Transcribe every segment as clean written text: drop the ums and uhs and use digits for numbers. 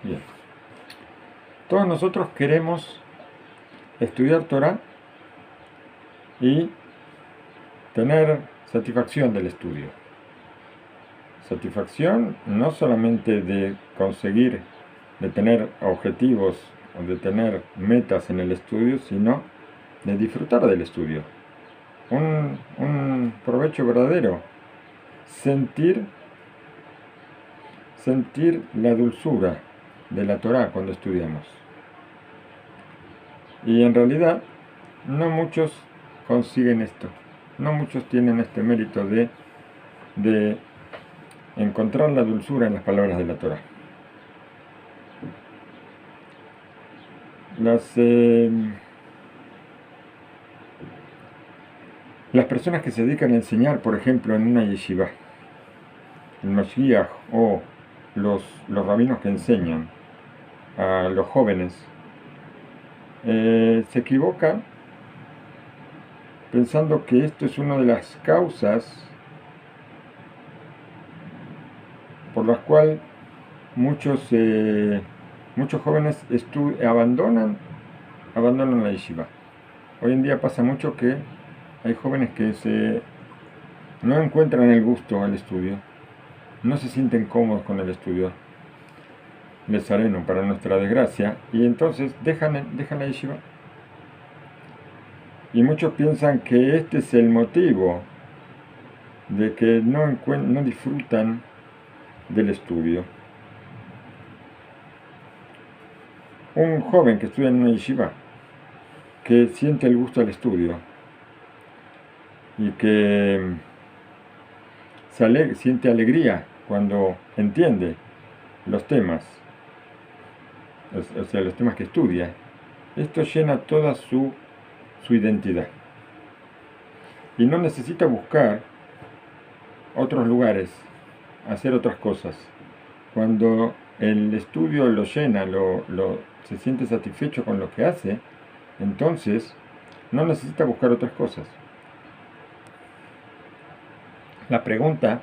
Bien. Todos nosotros queremos estudiar Torah y tener satisfacción del estudio. Satisfacción no solamente de conseguir, de tener objetivos o de tener metas en el estudio, sino de disfrutar del estudio. Un provecho verdadero. Sentir la dulzura de la Torah cuando estudiamos. Y en realidad no muchos consiguen esto. No muchos tienen este mérito de encontrar la dulzura en las palabras de la Torah. Las personas que se dedican a enseñar, por ejemplo, en una yeshiva, el Mashiach o los rabinos que enseñan a los jóvenes, se equivocan pensando que esto es una de las causas por las cuales muchos jóvenes abandonan la yeshiva. Hoy en día pasa mucho que hay jóvenes que no encuentran el gusto al estudio, no se sienten cómodos con el estudio, les areno para nuestra desgracia, y entonces dejan la yeshiva. Y muchos piensan que este es el motivo de que no disfrutan del estudio. Un joven que estudia en una yeshiva, que siente el gusto al estudio y que siente alegría cuando entiende los temas, o sea, los temas que estudia, esto llena toda su identidad. Y no necesita buscar otros lugares, hacer otras cosas. Cuando el estudio lo llena, se siente satisfecho con lo que hace, entonces no necesita buscar otras cosas. La pregunta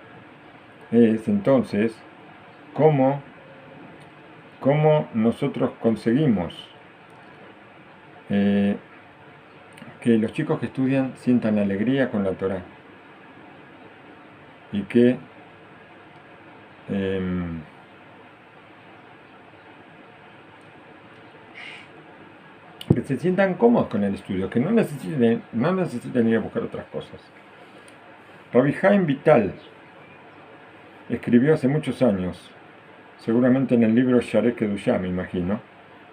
es entonces, ¿cómo nosotros conseguimos que los chicos que estudian sientan alegría con la Torah? Y que se sientan cómodos con el estudio, que no necesiten ir a buscar otras cosas. Rabbi Haim Vital escribió hace muchos años, seguramente en el libro Sharei Kedushá, me imagino,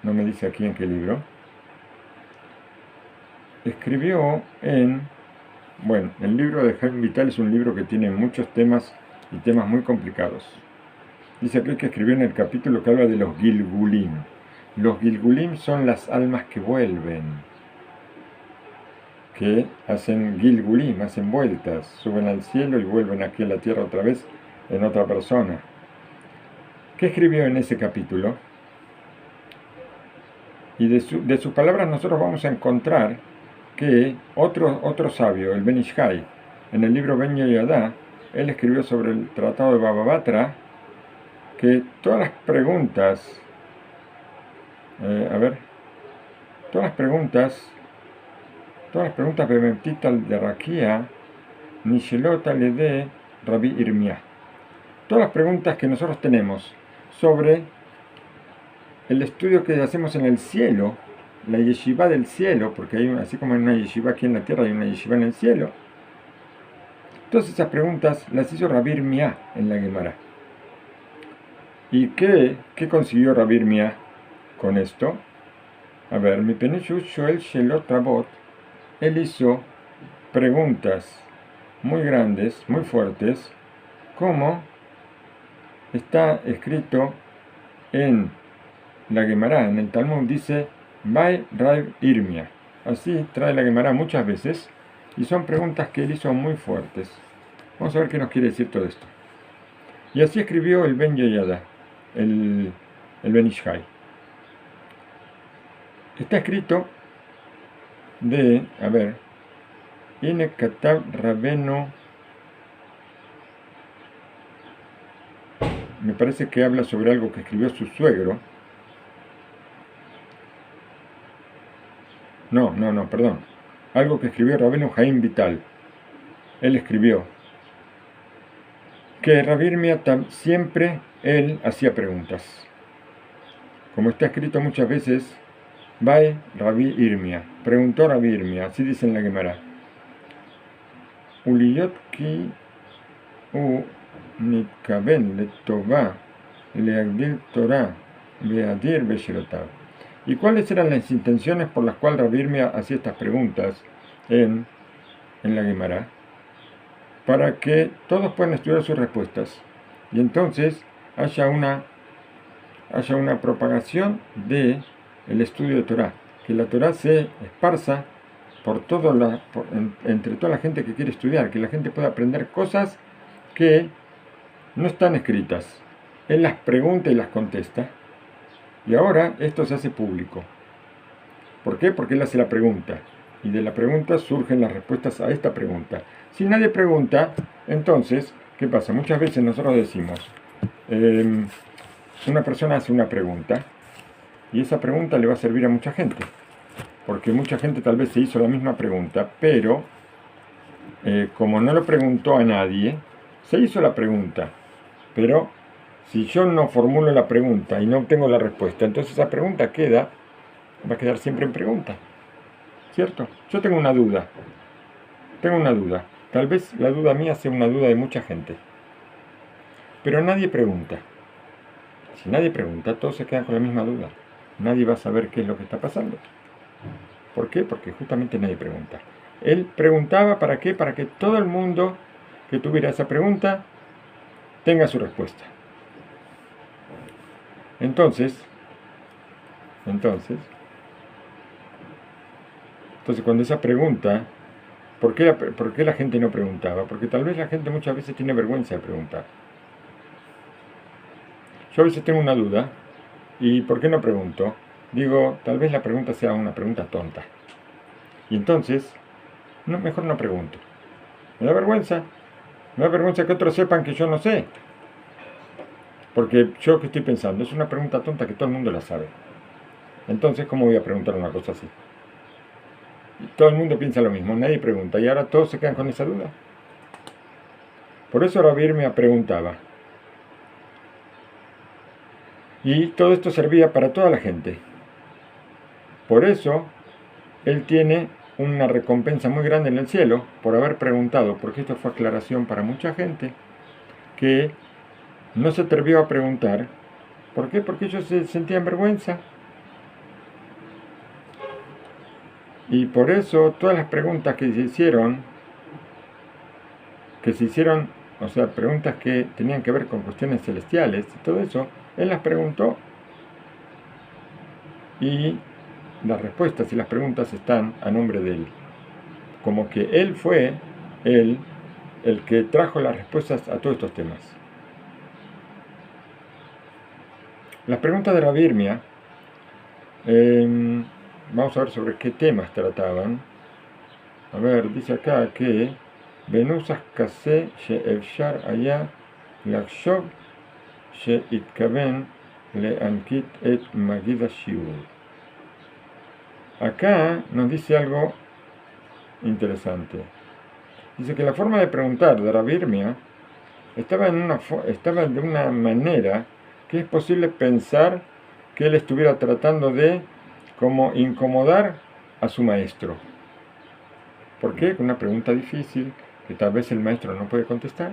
no me dice aquí en qué libro, escribió el libro de Haim Vital es un libro que tiene muchos temas y temas muy complicados. Dice aquí que escribió en el capítulo que habla de los Gilgulim. Los Gilgulim son las almas que vuelven, que hacen Gilgulim, hacen vueltas, suben al cielo y vuelven aquí a la tierra otra vez en otra persona. ¿Qué escribió en ese capítulo? Y de sus palabras nosotros vamos a encontrar que otro sabio, el Ben Ish Hai, en el libro Ben Yehoyadá, él escribió sobre el tratado de Baba Batra, que todas las preguntas Bemetital de Raquía, Nishelota le de Rabbi Irmia. Todas las preguntas que nosotros tenemos sobre el estudio que hacemos en el cielo, la yeshiva del cielo, porque así como hay una yeshiva aquí en la tierra, hay una yeshiva en el cielo. Todas esas preguntas las hizo Rabbi Irmia en la Gemara. ¿Y qué consiguió Rabbi Irmia con esto? A ver, mi Penishut Shoel Shelot Rabot, él hizo preguntas muy grandes, muy fuertes, como está escrito en la Gemara, en el Talmud, dice Bai Rav Irmia. Así trae la Gemara muchas veces, y son preguntas que él hizo muy fuertes. Vamos a ver qué nos quiere decir todo esto. Y así escribió el Ben Yehoyadá, el Ben Ish Hai. Está escrito Ine Katab Rabenu, me parece que habla sobre algo que escribió su suegro, perdón. Algo que escribió Rabbeinu Haim Vital. Él escribió que Rabbi Irmia siempre él hacía preguntas. Como está escrito muchas veces, Vai Rabbi Irmia, preguntó Rabbi Irmia, así dice en la Gemara. Uliyot ki u nitkaben letová leagdil Torah beadir beshirotav. ¿Y cuáles eran las intenciones por las cuales Rabbi Irmia hacía estas preguntas en la Gemara? Para que todos puedan estudiar sus respuestas. Y entonces haya una propagación del estudio de Torah. Que la Torah se esparza por entre toda la gente que quiere estudiar. Que la gente pueda aprender cosas que no están escritas. Él las pregunta y las contesta. Y ahora esto se hace público. ¿Por qué? Porque él hace la pregunta. Y de la pregunta surgen las respuestas a esta pregunta. Si nadie pregunta, entonces, ¿qué pasa? Muchas veces nosotros decimos, una persona hace una pregunta y esa pregunta le va a servir a mucha gente. Porque mucha gente tal vez se hizo la misma pregunta, pero como no lo preguntó a nadie, se hizo la pregunta. Pero si yo no formulo la pregunta y no obtengo la respuesta, entonces esa pregunta va a quedar siempre en pregunta. ¿Cierto? Yo tengo una duda. Tal vez la duda mía sea una duda de mucha gente. Pero nadie pregunta. Si nadie pregunta, todos se quedan con la misma duda. Nadie va a saber qué es lo que está pasando. ¿Por qué? Porque justamente nadie pregunta. Él preguntaba ¿para qué? Para que todo el mundo que tuviera esa pregunta tenga su respuesta. Entonces, cuando esa pregunta, ¿por qué la gente no preguntaba? Porque tal vez la gente muchas veces tiene vergüenza de preguntar. Yo a veces tengo una duda, ¿y por qué no pregunto? Digo, tal vez la pregunta sea una pregunta tonta. Y entonces, mejor no pregunto. Me da vergüenza que otros sepan que yo no sé. Porque yo que estoy pensando, es una pregunta tonta que todo el mundo la sabe. Entonces, ¿cómo voy a preguntar una cosa así? Y todo el mundo piensa lo mismo, nadie pregunta, y ahora todos se quedan con esa duda. Por eso Rabbi Irmia preguntaba. Y todo esto servía para toda la gente. Por eso, él tiene una recompensa muy grande en el cielo por haber preguntado, porque esto fue aclaración para mucha gente que no se atrevió a preguntar. ¿Por qué? Porque ellos se sentían vergüenza. Y por eso todas las preguntas que se hicieron, o sea, preguntas que tenían que ver con cuestiones celestiales y todo eso, él las preguntó. Y las respuestas y las preguntas están a nombre de él. Como que él fue el que trajo las respuestas a todos estos temas. Las preguntas de Rabbi Irmia, vamos a ver sobre qué temas trataban. A ver, dice acá que Benusas Kase She'efshar Aya Lakshov She'itkaven Le'ankit et Magid Shiur. Acá nos dice algo interesante. Dice que la forma de preguntar de Rabbi Irmia estaba de una manera que es posible pensar que él estuviera tratando de como incomodar a su maestro. ¿Por qué? Una pregunta difícil que tal vez el maestro no puede contestar.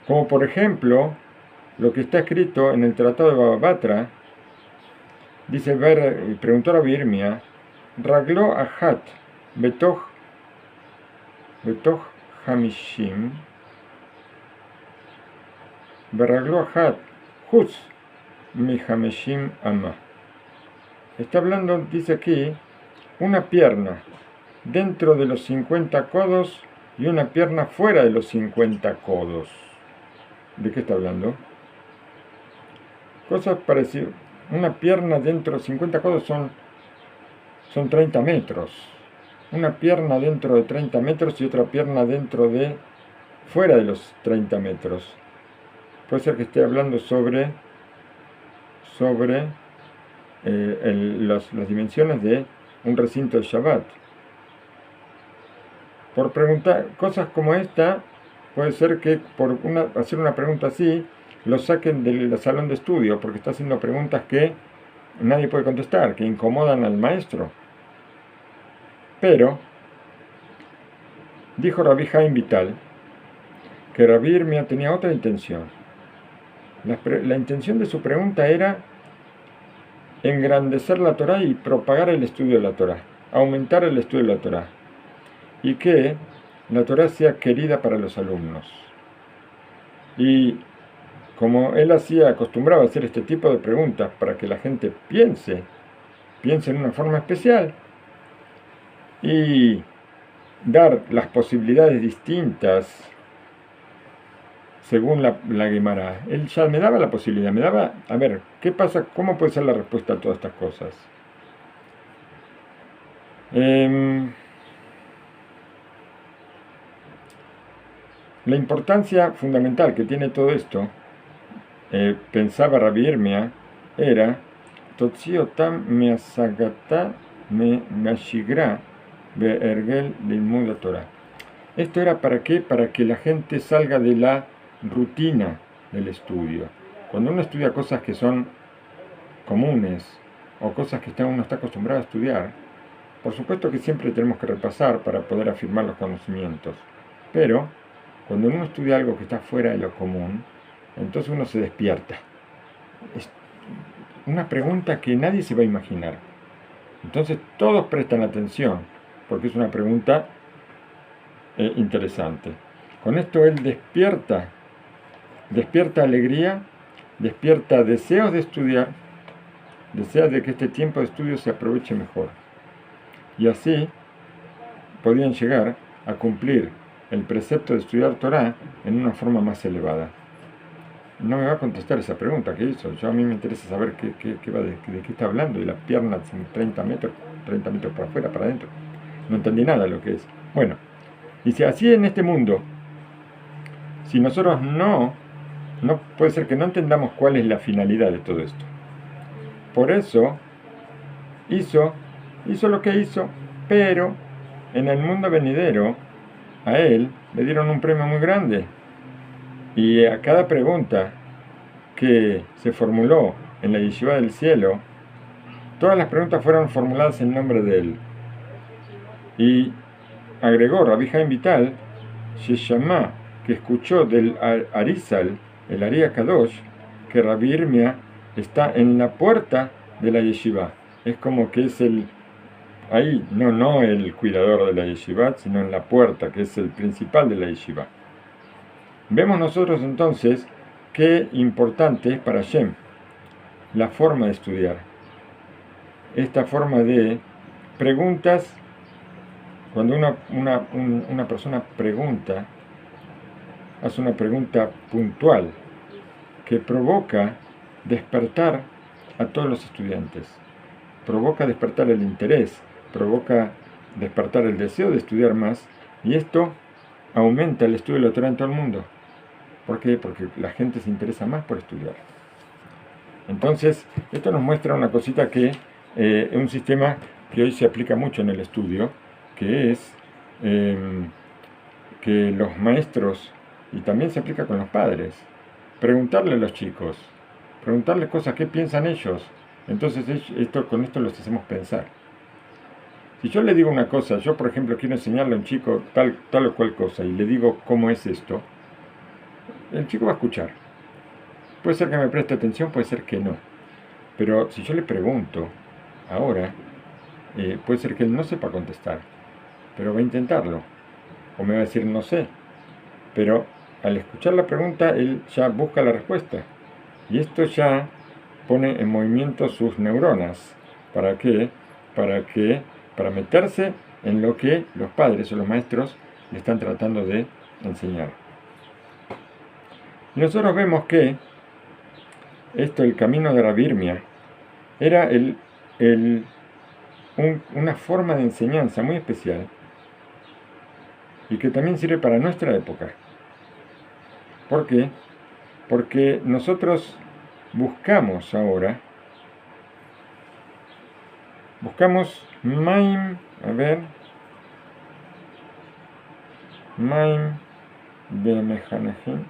Como por ejemplo, lo que está escrito en el Tratado de Baba Batra, dice, preguntó a Rabbi Irmia, Raglo Ahat Betoch Hamishim Berraglo Ahat Hutz Mi Hamishim Ama. Está hablando, dice aquí, una pierna dentro de los 50 codos y una pierna fuera de los 50 codos. ¿De qué está hablando? Cosas parecidas. Una pierna dentro de los 50 codos son 30 metros. Una pierna dentro de 30 metros y otra pierna fuera de los 30 metros. Puede ser que esté hablando sobre las dimensiones de un recinto de Shabbat. Por preguntar cosas como esta, puede ser que por hacer una pregunta así, lo saquen del salón de estudio, porque está haciendo preguntas que nadie puede contestar, que incomodan al maestro. Pero, dijo Rabbi Haim Vital, que Rabbi Irmia tenía otra intención. La intención de su pregunta era engrandecer la Torá y propagar el estudio de la Torá, aumentar el estudio de la Torá, y que la Torá sea querida para los alumnos. Y como él acostumbraba a hacer este tipo de preguntas para que la gente piense en una forma especial y dar las posibilidades distintas según la Guimara. Él ya me daba la posibilidad, me daba, a ver, ¿qué pasa? ¿Cómo puede ser la respuesta a todas estas cosas? La importancia fundamental que tiene todo esto, pensaba Rabbi Irmia, era Totziotam measagata me mashigra be'ergel lilmud Torah. Esto era ¿para qué? Para que la gente salga de la rutina del estudio. Cuando uno estudia cosas que son comunes o cosas que uno está acostumbrado a estudiar, por supuesto que siempre tenemos que repasar para poder afirmar los conocimientos. Pero cuando uno estudia algo que está fuera de lo común, entonces uno se despierta. Es una pregunta que nadie se va a imaginar. Entonces todos prestan atención, porque es una pregunta interesante. Con esto él despierta alegría, despierta deseos de estudiar, deseos de que este tiempo de estudio se aproveche mejor. Y así podían llegar a cumplir el precepto de estudiar Torah en una forma más elevada. No me va a contestar esa pregunta que hizo. A mí me interesa saber de qué está hablando, y las piernas en 30 metros para afuera, para adentro. No entendí nada de lo que es. Bueno, dice, así en este mundo, si nosotros no puede ser que no entendamos cuál es la finalidad de todo esto. Por eso hizo lo que hizo, pero en el mundo venidero a él le dieron un premio muy grande. Y a cada pregunta que se formuló en la Yeshiva del Cielo, todas las preguntas fueron formuladas en nombre de él. Y agregó Rabbi Haim Vital, Sheshama, que escuchó del Arizal, el Ari Kadosh, que Rabbi Irmia está en la puerta de la Yeshiva. Es como que es ahí, no el cuidador de la Yeshiva, sino en la puerta, que es el principal de la Yeshiva. Vemos nosotros entonces qué importante es para Hashem la forma de estudiar. Esta forma de preguntas, cuando una persona pregunta, hace una pregunta puntual que provoca despertar a todos los estudiantes, provoca despertar el interés, provoca despertar el deseo de estudiar más, y esto aumenta el estudio de la Torah en todo el mundo. ¿Por qué? Porque la gente se interesa más por estudiar. Entonces, esto nos muestra una cosita que es un sistema que hoy se aplica mucho en el estudio, que es que los maestros, y también se aplica con los padres, preguntarle a los chicos, preguntarles cosas, qué piensan ellos. Entonces con esto los hacemos pensar. Si yo le digo una cosa, yo por ejemplo quiero enseñarle a un chico tal o cual cosa, y le digo cómo es esto, el chico va a escuchar. Puede ser que me preste atención, puede ser que no. Pero si yo le pregunto ahora, puede ser que él no sepa contestar, pero va a intentarlo. O me va a decir no sé. Pero al escuchar la pregunta, él ya busca la respuesta. Y esto ya pone en movimiento sus neuronas. ¿Para qué? Para meterse en lo que los padres o los maestros le están tratando de enseñar. Y nosotros vemos que el camino de Rabbi Irmia, era una forma de enseñanza muy especial y que también sirve para nuestra época. ¿Por qué? Porque nosotros buscamos ahora Buscamos Maim, a ver, Maim Bemejanejim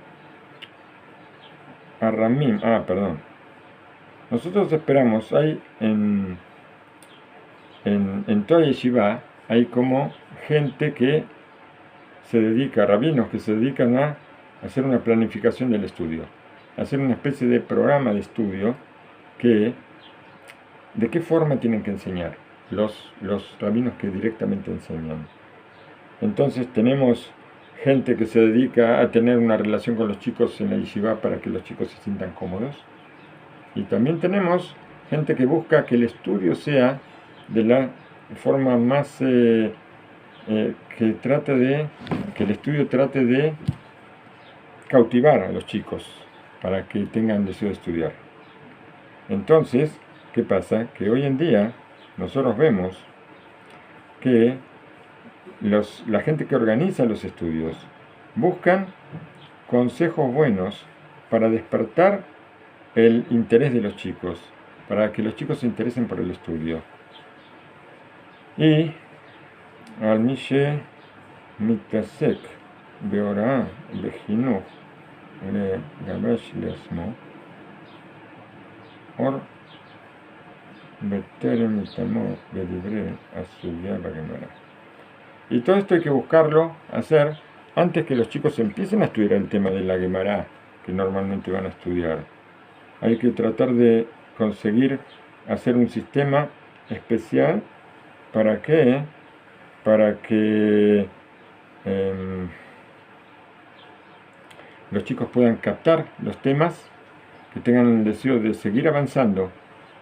Aramim, perdón. Nosotros esperamos, hay en toda yeshiva, hay como gente que se dedica, rabinos que se dedican a hacer una planificación del estudio, hacer una especie de programa de estudio que, de qué forma tienen que enseñar los rabinos que directamente enseñan. Entonces tenemos gente que se dedica a tener una relación con los chicos en la yeshiva para que los chicos se sientan cómodos. Y también tenemos gente que busca que el estudio sea de la forma más que el estudio trate de cautivar a los chicos para que tengan deseo de estudiar. Entonces, ¿qué pasa? Que hoy en día nosotros vemos que la gente que organiza los estudios buscan consejos buenos para despertar el interés de los chicos, para que los chicos se interesen por el estudio. Y al Mishe Mitasek Beorah Bejinuch Le Gabesh Lesmo Or Beterem Itamor Bedibre Asubia Bagemara. Y todo esto hay que buscarlo, hacer, antes que los chicos empiecen a estudiar el tema de la Gemara, que normalmente van a estudiar. Hay que tratar de conseguir hacer un sistema especial para que los chicos puedan captar los temas, que tengan el deseo de seguir avanzando.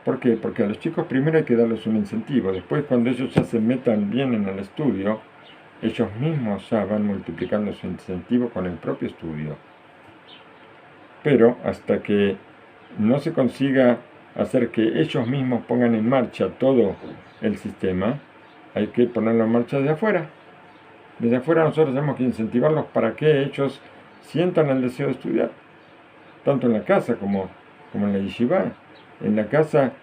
¿Por qué? Porque a los chicos primero hay que darles un incentivo. Después, cuando ellos ya se metan bien en el estudio, ellos mismos ya van multiplicando su incentivo con el propio estudio. Pero hasta que no se consiga hacer que ellos mismos pongan en marcha todo el sistema, hay que ponerlo en marcha desde afuera. Desde afuera nosotros tenemos que incentivarlos para que ellos sientan el deseo de estudiar, tanto en la casa como en la yeshiva. En la casa,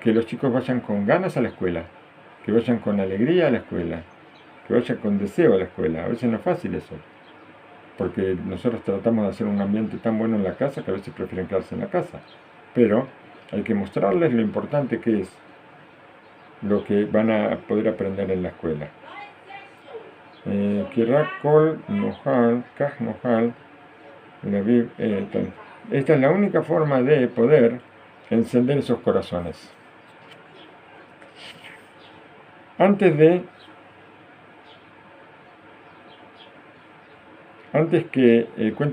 que los chicos vayan con ganas a la escuela, que vayan con alegría a la escuela, que vayan con deseo a la escuela. A veces no es fácil eso, porque nosotros tratamos de hacer un ambiente tan bueno en la casa que a veces prefieren quedarse en la casa. Pero hay que mostrarles lo importante que es lo que van a poder aprender en la escuela. Kirakol Nojal, Kaj Nojal, esta es la única forma de poder encender esos corazones. Cuenta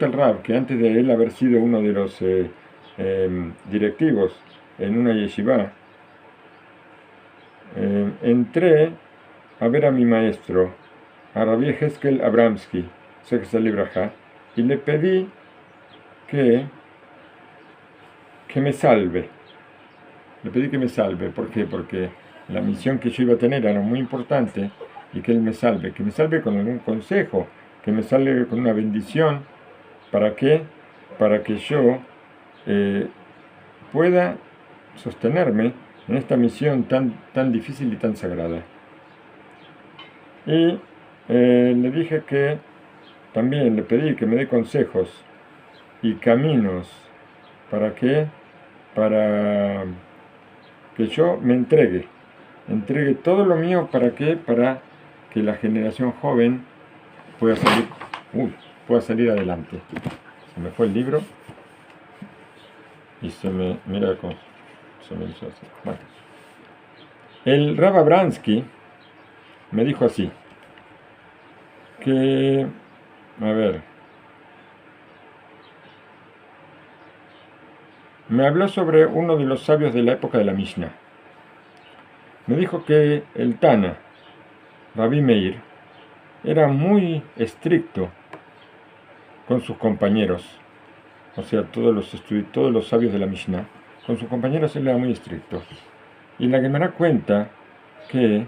el Rab, que antes de él haber sido uno de los directivos en una yeshiva, entré a ver a mi maestro, a Rabbi Heskel Abramsky, y le pedí que me salve. Le pedí que me salve. ¿Por qué? Porque la misión que yo iba a tener era muy importante, y que él me salve con algún consejo, que me salve con una bendición. ¿Para qué? Para que yo pueda sostenerme en esta misión tan difícil y tan sagrada. Y le dije que también le pedí que me dé consejos y caminos para que yo me entregue todo lo mío. ¿Para que la generación joven pueda salir adelante? Se me fue el libro y mira cómo se me hizo así. Bueno. El Rab Abramsky me dijo así, que, me habló sobre uno de los sabios de la época de la Mishnah. Me dijo que el Tana, Rabbi Meir, era muy estricto con sus compañeros, o sea, todos los sabios de la Mishnah, con sus compañeros él era muy estricto. Y la Gemara cuenta que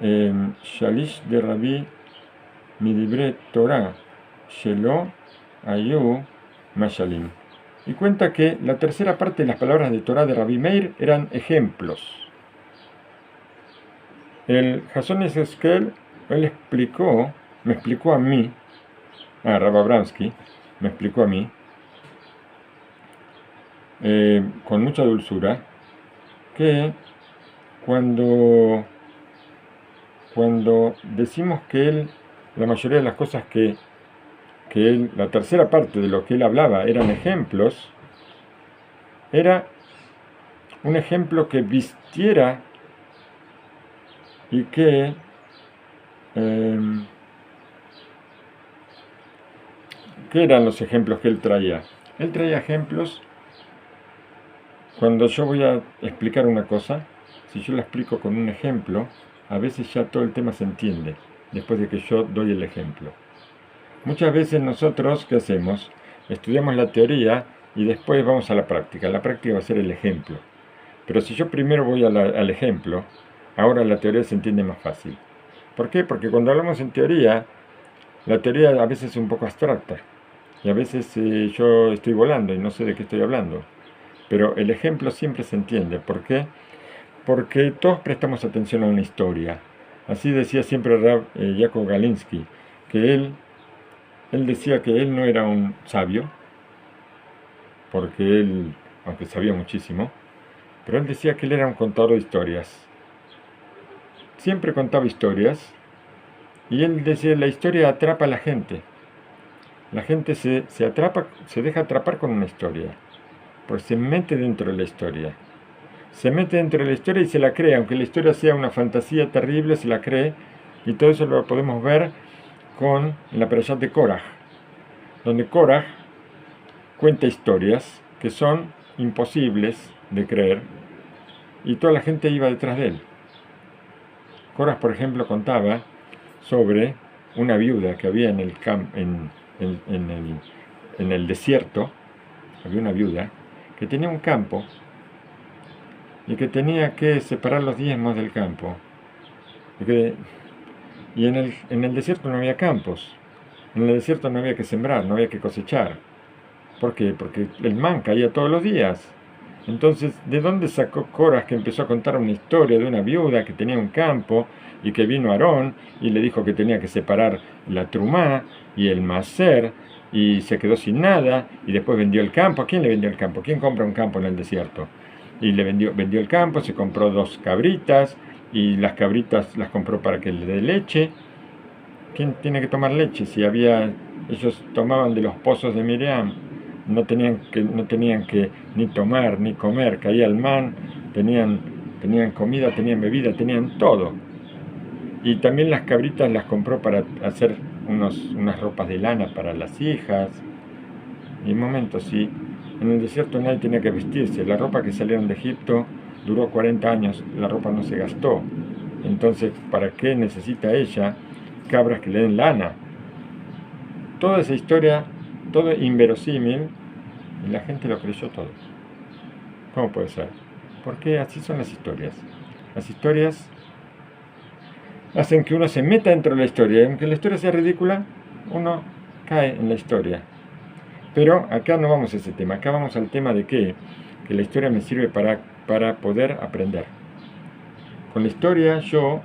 Shalish de Rabbi Midibre Torah Shelo Ayu Mashalim. Y cuenta que la tercera parte de las palabras de Torah de Rabbi Meir eran ejemplos. El Jason Esquel, él me explicó a mí, Rav Abramsky, me explicó a mí, con mucha dulzura, que cuando decimos que la mayoría de las cosas que la tercera parte de lo que él hablaba eran ejemplos, era un ejemplo que vistiera y que ¿qué eran los ejemplos que él traía? Él traía ejemplos cuando yo voy a explicar una cosa, si yo la explico con un ejemplo, a veces ya todo el tema se entiende, después de que yo doy el ejemplo. Muchas veces nosotros, ¿qué hacemos? Estudiamos la teoría y después vamos a la práctica. La práctica va a ser el ejemplo. Pero si yo primero voy al ejemplo, ahora la teoría se entiende más fácil. ¿Por qué? Porque cuando hablamos en teoría, la teoría a veces es un poco abstracta. Y a veces yo estoy volando y no sé de qué estoy hablando. Pero el ejemplo siempre se entiende. ¿Por qué? Porque todos prestamos atención a una historia. Así decía siempre Rav Yakov Galinsky, que él decía que él no era un sabio, porque él, aunque sabía muchísimo, pero él decía que él era un contador de historias. Siempre contaba historias, y él decía, la historia atrapa a la gente. La gente se deja atrapar con una historia, pues se mete dentro de la historia. Se mete dentro de la historia y se la cree, aunque la historia sea una fantasía terrible, se la cree, y todo eso lo podemos ver con la Perashat de Korah, donde Korah cuenta historias que son imposibles de creer y toda la gente iba detrás de él. Korah, por ejemplo, contaba sobre una viuda que había en el desierto. Había una viuda que tenía un campo y que tenía que separar los diezmos del campo. Y en el desierto no había campos, en el desierto no había que sembrar, no había que cosechar. ¿Por qué? Porque el man caía todos los días. Entonces, ¿de dónde sacó Korah que empezó a contar una historia de una viuda que tenía un campo y que vino Aarón y le dijo que tenía que separar la trumá y el maser y se quedó sin nada y después vendió el campo? ¿A quién le vendió el campo? ¿Quién compra un campo en el desierto? Y le vendió el campo, se compró 2 cabritas y las cabritas las compró para que le dé leche. ¿Quién tiene que tomar leche? Si ellos tomaban de los pozos de Miriam. No tenían que ni tomar ni comer, caía el man, tenían comida, tenían bebida, tenían todo. Y también las cabritas las compró para hacer unas ropas de lana para las hijas. Y un momento, sí, en el desierto nadie tenía que vestirse, la ropa que salieron de Egipto duró 40 años, la ropa no se gastó. Entonces, ¿para qué necesita ella cabras que le den lana? Toda esa historia, todo inverosímil, y la gente lo creyó todo. ¿Cómo puede ser? Porque así son las historias. Las historias hacen que uno se meta dentro de la historia. Y aunque la historia sea ridícula, uno cae en la historia. Pero acá no vamos a ese tema. Acá vamos al tema de que la historia me sirve para poder aprender. Con la historia yo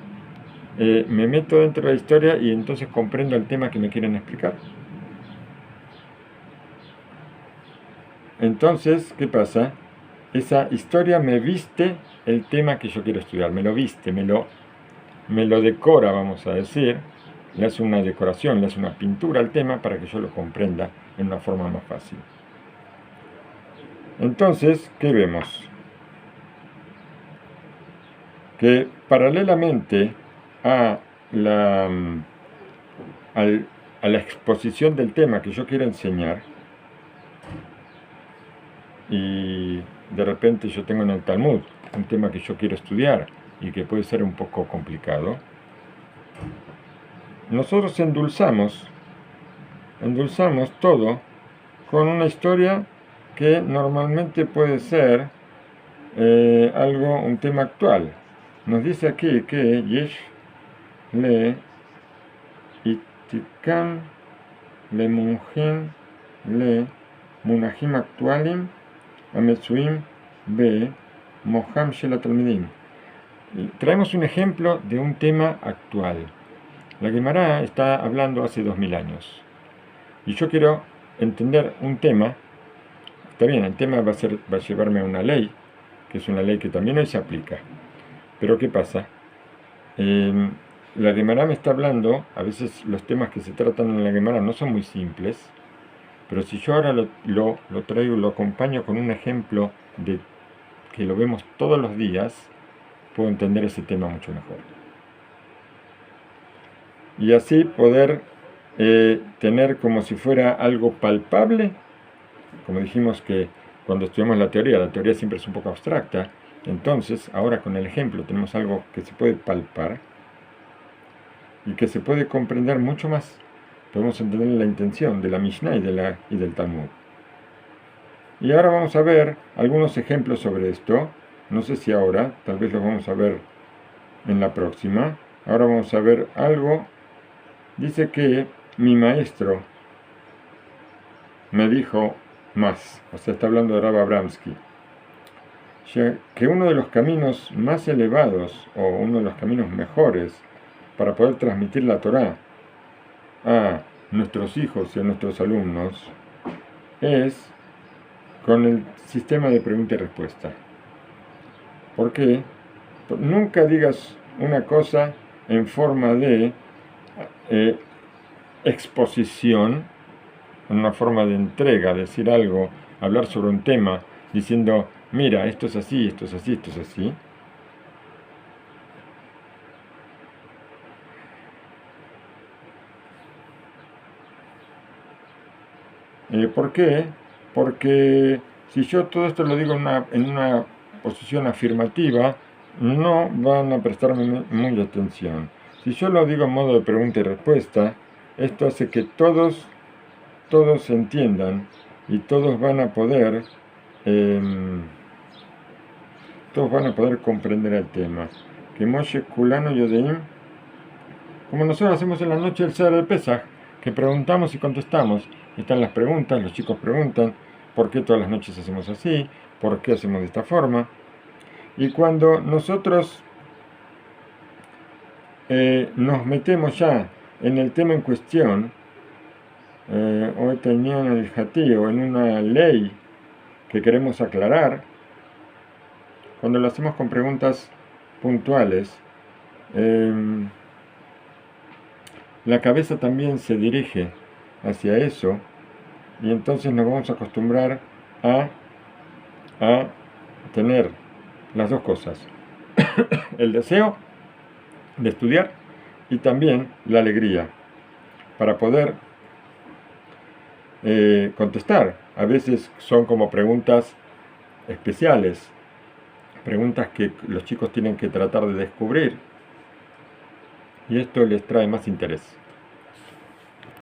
me meto dentro de la historia y entonces comprendo el tema que me quieren explicar. Entonces, ¿qué pasa? Esa historia me viste el tema que yo quiero estudiar, me lo viste, me lo decora, vamos a decir, le hace una decoración, le hace una pintura al tema para que yo lo comprenda en una forma más fácil. Entonces, ¿qué vemos? Que paralelamente a la exposición del tema que yo quiero enseñar, y de repente yo tengo en el Talmud un tema que yo quiero estudiar y que puede ser un poco complicado, nosotros endulzamos todo con una historia que normalmente puede ser un tema actual. Nos dice aquí que Yesh le Itikam le Munjim le Munahim actualim Ametsuim be Moham Shel Talmidim. traemos un ejemplo de un tema actual. La Guemará está hablando hace 2000 años. Y yo quiero entender un tema. Está bien, el tema va a llevarme a una ley, que es una ley que también hoy se aplica. Pero ¿qué pasa? La Guemará me está hablando, a veces los temas que se tratan en la Guemará no son muy simples, pero si yo ahora lo traigo, lo acompaño con un ejemplo de que lo vemos todos los días, puedo entender ese tema mucho mejor. Y así poder tener como si fuera algo palpable, como dijimos que cuando estudiamos la teoría siempre es un poco abstracta, entonces ahora con el ejemplo tenemos algo que se puede palpar y que se puede comprender mucho más. Podemos entender la intención de la Mishnah y del Talmud. Y ahora vamos a ver algunos ejemplos sobre esto. No sé si ahora, tal vez los vamos a ver en la próxima. Ahora vamos a ver algo. Dice que mi maestro me dijo más, o sea, está hablando de Rav Abramsky, que uno de los caminos más elevados o uno de los caminos mejores para poder transmitir la Torá a nuestros hijos y a nuestros alumnos es con el sistema de pregunta y respuesta. ¿Por qué? Nunca digas una cosa en forma de exposición, en una forma de entrega, decir algo, hablar sobre un tema, diciendo, mira, esto es así, esto es así, esto es así. ¿Por qué? Porque si yo todo esto lo digo en una posición afirmativa, no van a prestarme mucha atención. Si yo lo digo en modo de pregunta y respuesta, esto hace que todos entiendan y todos van a poder comprender el tema. Que Moshe Kulano Yodeim, como nosotros hacemos en la noche del Seder de Pesaj, que preguntamos y contestamos. Están las preguntas, los chicos preguntan por qué todas las noches hacemos así, por qué hacemos de esta forma. Y cuando nosotros nos metemos ya en el tema en cuestión, o en una ley que queremos aclarar, cuando lo hacemos con preguntas puntuales, la cabeza también se dirige hacia eso y entonces nos vamos a acostumbrar a tener las dos cosas, el deseo de estudiar y también la alegría para poder contestar. A veces son como preguntas especiales, preguntas que los chicos tienen que tratar de descubrir y esto les trae más interés.